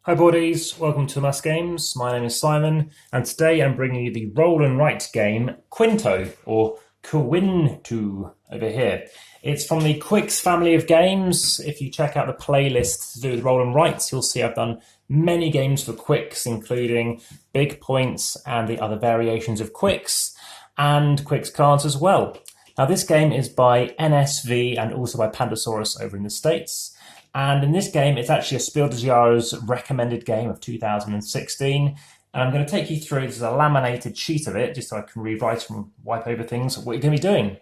Hi buddies, welcome to Amass Games. My name is Simon, and today I'm bringing you the roll and write game Qwinto, or Qwinto over here. It's from the Qwix family of games. If you check out the playlist to do with roll and writes, you'll see I've done many games for Qwix, including Big Points and the other variations of Qwix, and Qwix cards as well. Now this game is by NSV and also by Pandasaurus over in the States. And in this game, it's actually a SPIEL.digital's recommended game of 2016. And I'm going to take you through, this is a laminated sheet of it, just so I can rewrite and wipe over things, what you're going to be doing.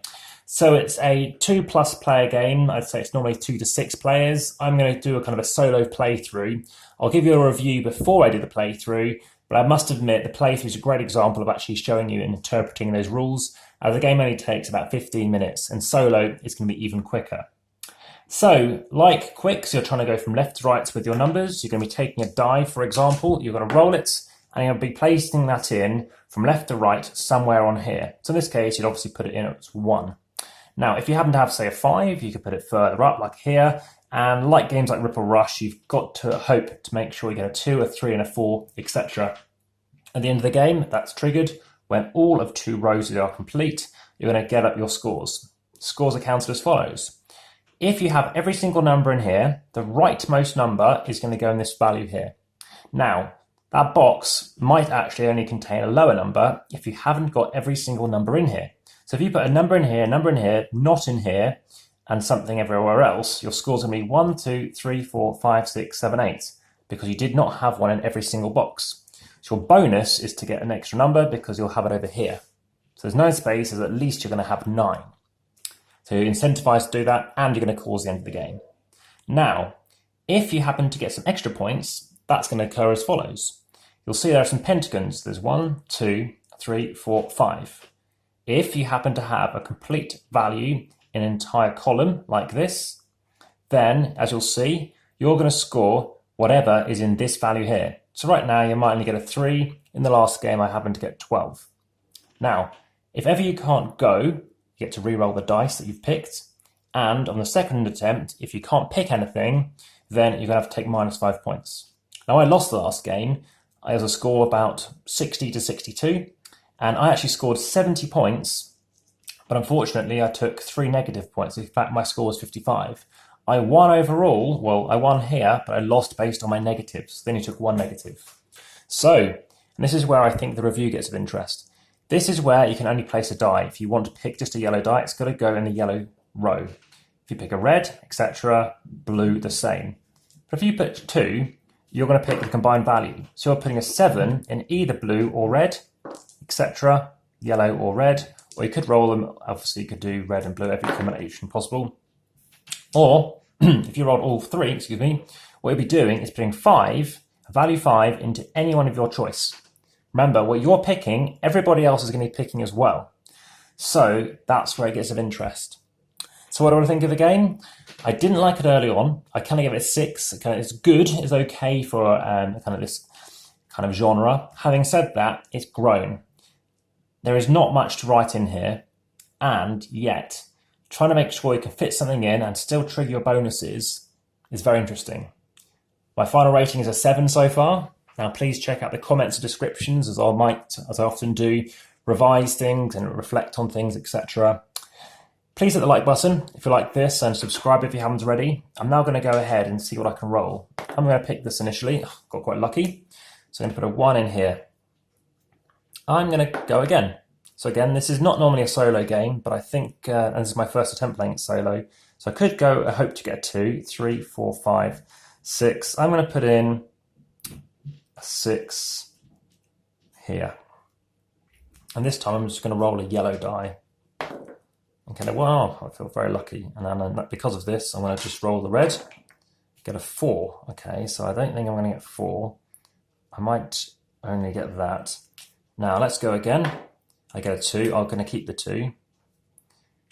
So it's a 2+ player game. I'd say it's normally 2 to 6 players. I'm going to do a kind of a solo playthrough. I'll give you a review before I do the playthrough, but I must admit the playthrough is a great example of actually showing you and interpreting those rules, as the game only takes about 15 minutes, and solo is going to be even quicker. So, like Qwix, you're trying to go from left to right with your numbers. You're going to be taking a die, for example. You're going to roll it, and you're going to be placing that in from left to right somewhere on here. So in this case, you'd obviously put it in as 1. Now, if you happen to have, say, a 5, you could put it further up, like here. And like games like Ripple Rush, you've got to hope to make sure you get a 2, a 3, and a 4, etc. At the end of the game, that's triggered. When all of 2 rows are complete, you're going to get up your scores. Scores are counted as follows. If you have every single number in here, the rightmost number is going to go in this value here. Now, that box might actually only contain a lower number if you haven't got every single number in here. So if you put a number in here, not in here, and something everywhere else, your score's going to be 1, 2, 3, 4, 5, 6, 7, 8, because you did not have one in every single box. So your bonus is to get an extra number because you'll have it over here. So there's 9 spaces, at least you're going to have 9. So you're incentivized to do that, and you're going to cause the end of the game. Now, if you happen to get some extra points, that's going to occur as follows. You'll see there are some pentagons. There's 1, 2, 3, 4, 5. If you happen to have a complete value in an entire column like this, then, as you'll see, you're going to score whatever is in this value here. So right now, you might only get a 3. In the last game, I happened to get 12. Now, if ever you can't go, you get to re-roll the dice that you've picked. And on the second attempt, if you can't pick anything, then you're going to have to take -5 points. Now, I lost the last game. I had a score about 60 to 62. And I actually scored 70 points. But unfortunately, I took 3 negative points. In fact, my score was 55. I won overall. Well, I won here, but I lost based on my negatives. Then you took 1 negative. So, and this is where I think the review gets of interest. This is where you can only place a die. If you want to pick just a yellow die, it's got to go in the yellow row. If you pick a red, etc., blue, the same. But if you put 2, you're going to pick the combined value. So you're putting a 7 in either blue or red, etc., yellow or red, or you could roll them. Obviously, you could do red and blue, every combination possible. Or if you rolled all 3, what you'll be doing is putting 5, value 5, into any one of your choice. Remember, what you're picking, everybody else is going to be picking as well. So that's where it gets of interest. So what do I think of the game? I didn't like it early on. I kind of give it a 6. It's good, it's okay for kind of this kind of genre. Having said that, it's grown. There is not much to write in here, and yet trying to make sure you can fit something in and still trigger your bonuses is very interesting. My final rating is a 7 so far. Now, please check out the comments and descriptions, as I often do, revise things and reflect on things, etc. Please hit the like button if you like this, and subscribe if you haven't already. I'm now going to go ahead and see what I can roll. I'm going to pick this initially. Got quite lucky. So I'm going to put a 1 in here. I'm going to go again. So again, this is not normally a solo game, but I think, and this is my first attempt playing it solo, so I could go, I hope to get a 2, 3, 4, 5, 6. I'm going to put in 6 here, and this time I'm just going to roll a yellow die. Okay, wow, I feel very lucky, and then because of this I'm going to just roll the red, get a 4. Okay, so I don't think I'm going to get 4. I might only get that. Now let's go again. I get a 2. I'm going to keep the 2,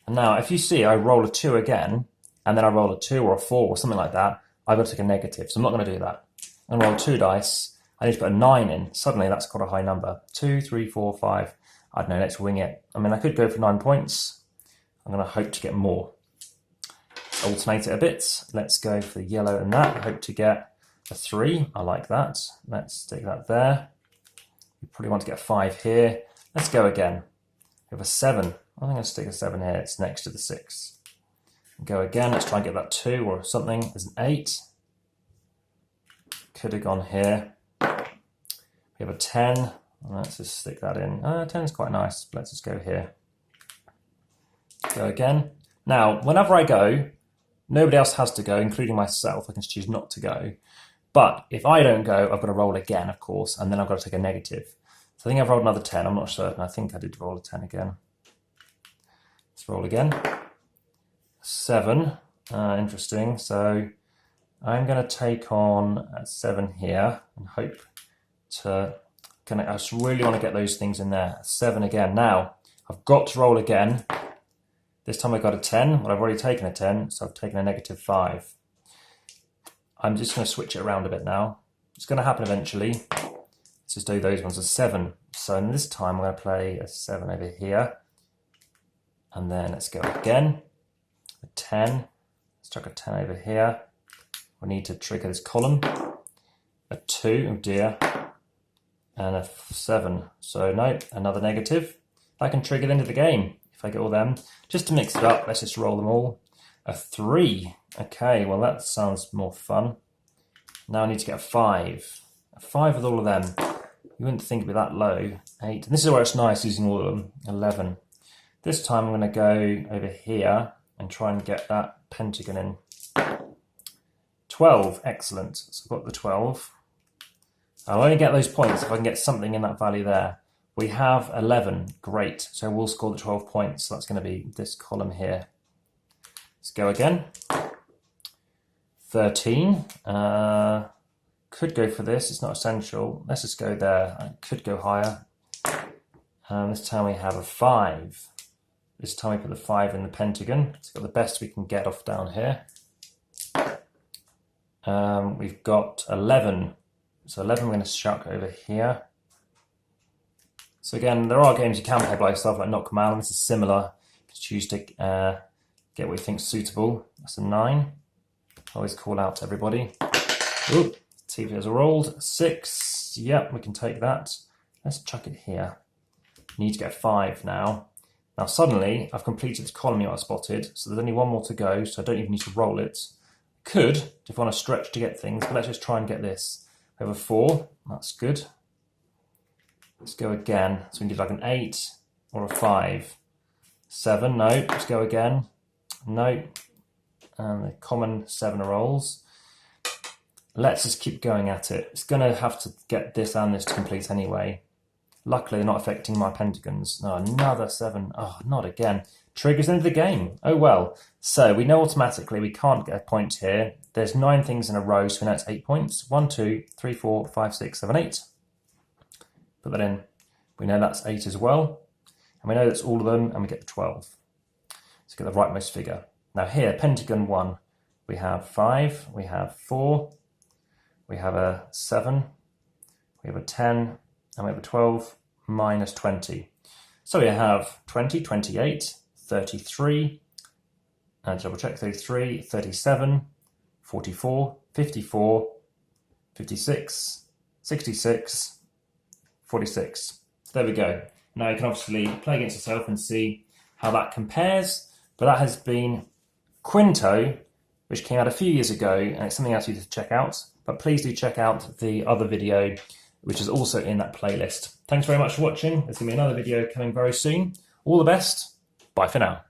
and now if you see I roll a 2 again, and then I roll a 2 or a 4 or something like that, I've got to take a negative, so I'm not going to do that. I'm going to roll 2 dice. I need to put a 9 in. Suddenly that's quite a high number. 2, 3, 4, 5. I don't know, let's wing it. I mean, I could go for 9 points. I'm going to hope to get more. Alternate it a bit. Let's go for the yellow and that. I hope to get A 3, I like that. Let's stick that there. We probably want to get a 5 here. Let's go again. We have a 7. I think I'll stick a 7 here. It's next to the 6. Go again. Let's try and get that 2 or something. There's an 8. Could have gone here. We have a 10. Let's just stick that in. 10 is quite nice. Let's just go here. Go again. Now, whenever I go, nobody else has to go, including myself. I can choose not to go. But if I don't go, I've got to roll again, of course, and then I've got to take a negative. So I think I've rolled another 10. I'm not certain. I think I did roll a 10 again. Let's roll again. 7. Interesting. So I'm going to take on a 7 here and hope to... I just really want to get those things in there. 7 again. Now, I've got to roll again. This time I got a 10. Well, I've already taken a 10, so I've taken a negative 5. I'm just going to switch it around a bit now. It's going to happen eventually. Let's just do those ones. A 7. So this time I'm going to play a 7 over here. And then let's go again. A 10. Let's chuck a 10 over here. We need to trigger this column. A 2. Oh dear. And a 7. So no, another negative. I can trigger the end of the game if I get all them. Just to mix it up, let's just roll them all. A 3. Okay, well that sounds more fun. Now I need to get a 5. A 5 with all of them. You wouldn't think it'd be that low. 8. And this is where it's nice using all of them. 11. This time I'm going to go over here and try and get that pentagon in. 12. Excellent. So I've got the 12. I'll only get those points if I can get something in that value there. We have 11. Great. So we'll score the 12 points. So that's going to be this column here. Let's go again. 13. Could go for this. It's not essential. Let's just go there. I could go higher. This time we have a 5. This time we put the 5 in the pentagon. It's got the best we can get off down here. We've got 11. So 11 we're going to chuck over here. So again, there are games you can play by yourself, like Knock 'em Out. This is similar. You choose to get what you think is suitable. That's a 9. Always call out to everybody. Ooh, see if it's rolled. 6. Yep, we can take that. Let's chuck it here. Need to get a 5 now. Now suddenly, I've completed this column you are spotted, so there's only one more to go, so I don't even need to roll it. Could, if I want to stretch to get things, but let's just try and get this. We have a 4, that's good. Let's go again. So we need like an 8 or a 5. 7, no, let's go again. No, and the common 7 rolls. Let's just keep going at it. It's going to have to get this and this to complete anyway. Luckily, they're not affecting my pentagons. No, another 7. Oh, not again. Triggers into the game. Oh well. So we know automatically we can't get a point here. There's 9 things in a row, so we know it's 8 points. 1, 2, 3, 4, 5, 6, 7, 8. Put that in. We know that's 8 as well. And we know that's all of them, and we get the 12. Let's get the rightmost figure. Now here, pentagon 1. We have 5, we have 4, we have a 7, we have a 10, and we have a 12 minus 20. So we have 20, 28, 33, double check, 33, 37, 44, 54, 56, 66, 46. So there we go. Now you can obviously play against yourself and see how that compares, but that has been Qwinto, which came out a few years ago, and it's something else you need to check out. But please do check out the other video, which is also in that playlist. Thanks very much for watching. There's going to be another video coming very soon. All the best. Bye for now.